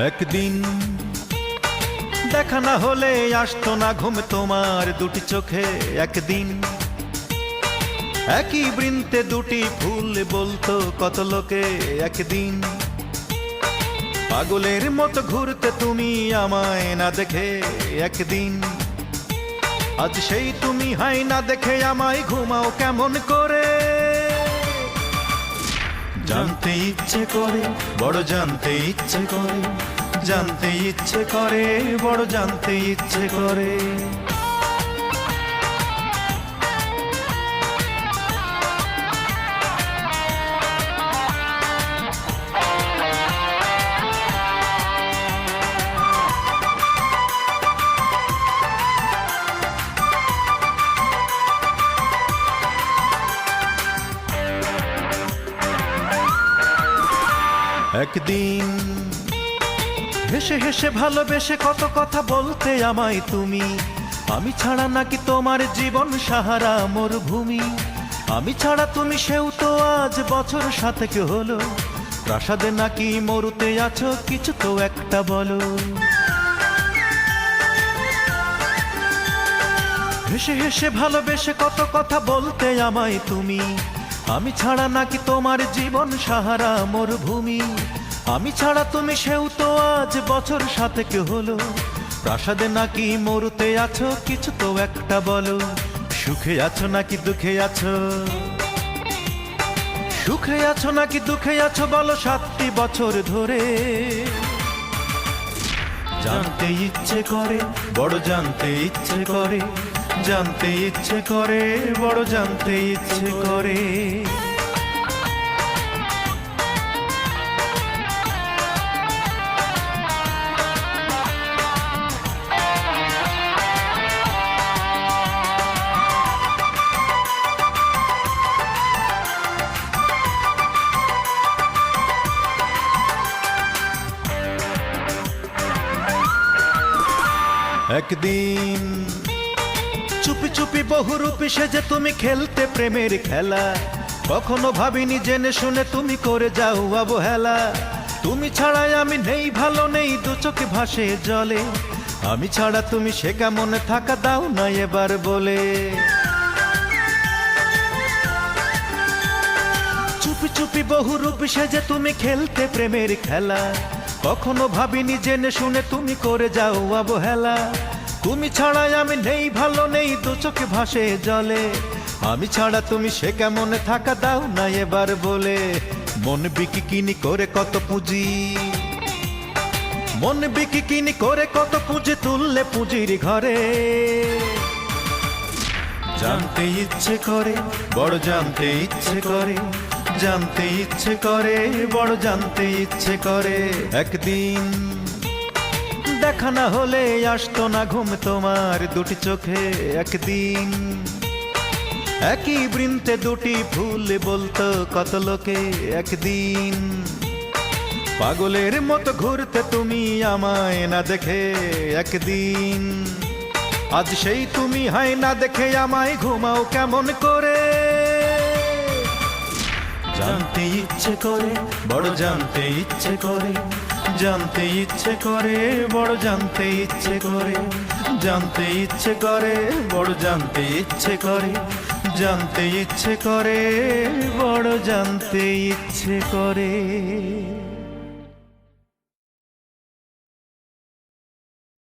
একদিন দেখা না হলে আসতো না ঘুম তোমার দুটি চোখে। একদিন একই বৃন্তে দুটি ফুল বলতো কত লোকে। একদিন পাগলের মতো ঘুরতে তুমি আমায় না দেখে। একদিন আজ সেই তুমি হাই না দেখে আমায় ঘুমাও কেমন করে। জানতে ইচ্ছে করে বড় জানতে ইচ্ছে করে, জানতে ইচ্ছে করে বড় জানতে ইচ্ছে করে। একদিন হেসে হেসে ভালোবেসে কত কথা বলতে আমায় তুমি। আমি ছাড়া নাকি তোমার জীবন সাহারা মরুভূমি। আমি ছাড়া তুমি সেও তো আজ বছর 7 হলো। প্রাসাদে নাকি মরুতে আছো কিছু তো একটা বলো। হেসে হেসে ভালোবেসে কত কথা বলতে আমায় তুমি। আমি ছাড়া নাকি তোমার জীবন সাহারা মরুভূমি। আমি ছাড়া তুমি সেও তো আজ বছর 7 হলো। প্রাসাদে নাকি মরুতে আছো কিছু তো একটা বলো। সুখে আছো নাকি দুঃখে আছো, সুখে আছো নাকি দুঃখে আছো বলো 7টি বছর ধরে। জানতে ইচ্ছে করে বড় জানতে ইচ্ছে করে, জানতে ইচ্ছে করে বড় জানতে ইচ্ছে করে। একদিন চুপি চুপি বহুরূপী সেজে তুমি খেলতে প্রেমের খেলা। কখনো ভাবিনি জেনে শুনে তুমি করে যাও অবহেলা। তুমি ছাড়াই আমি নেই ভালো নেই দু চোখে ভাসে জলে। আমি ছাড়া তুমি সে কেমন থাকা দাও না এবার বলে। চুপি চুপি বহুরূপী সেজে তুমি খেলতে প্রেমের খেলা। কখনো ভাবিনি জেনে শুনে তুমি করে যাও অবহেলা। তুমি ছাড়াই আমি নেই ভালো নেই দু চোখে ভাসে জলে। আমি ছাড়া তুমি সে কেমন থাকা দাও না এবার বলে। মন বিকি কিনি করে কত পুঁজি, মন বিকি কিনি করে কত পুঁজি তুললে পুঁজির ঘরে। জানতে ইচ্ছে করে বড় জানতে ইচ্ছে করে, জানতে ইচ্ছে করে বড় জানতে ইচ্ছে করে। একদিন দেখা না হলে আসতো না ঘুম তোমার দুটি চোখে। একদিন একই বৃন্তে দুটি ফুল বলতো কত লোকে। একদিন পাগলের মতো ঘুরতে তুমি আমায় না দেখে। একদিন আজ সেই তুমি হাই না দেখে আমায় ঘুমাও কেমন করে। জানতে ইচ্ছে করে বড় জানতে ইচ্ছে করে, জানতে ইচ্ছে করে বড় জানতে ইচ্ছে করে। জানতে ইচ্ছে করে বড় জানতে ইচ্ছে করে, জানতে ইচ্ছে করে বড় জানতে ইচ্ছে করে।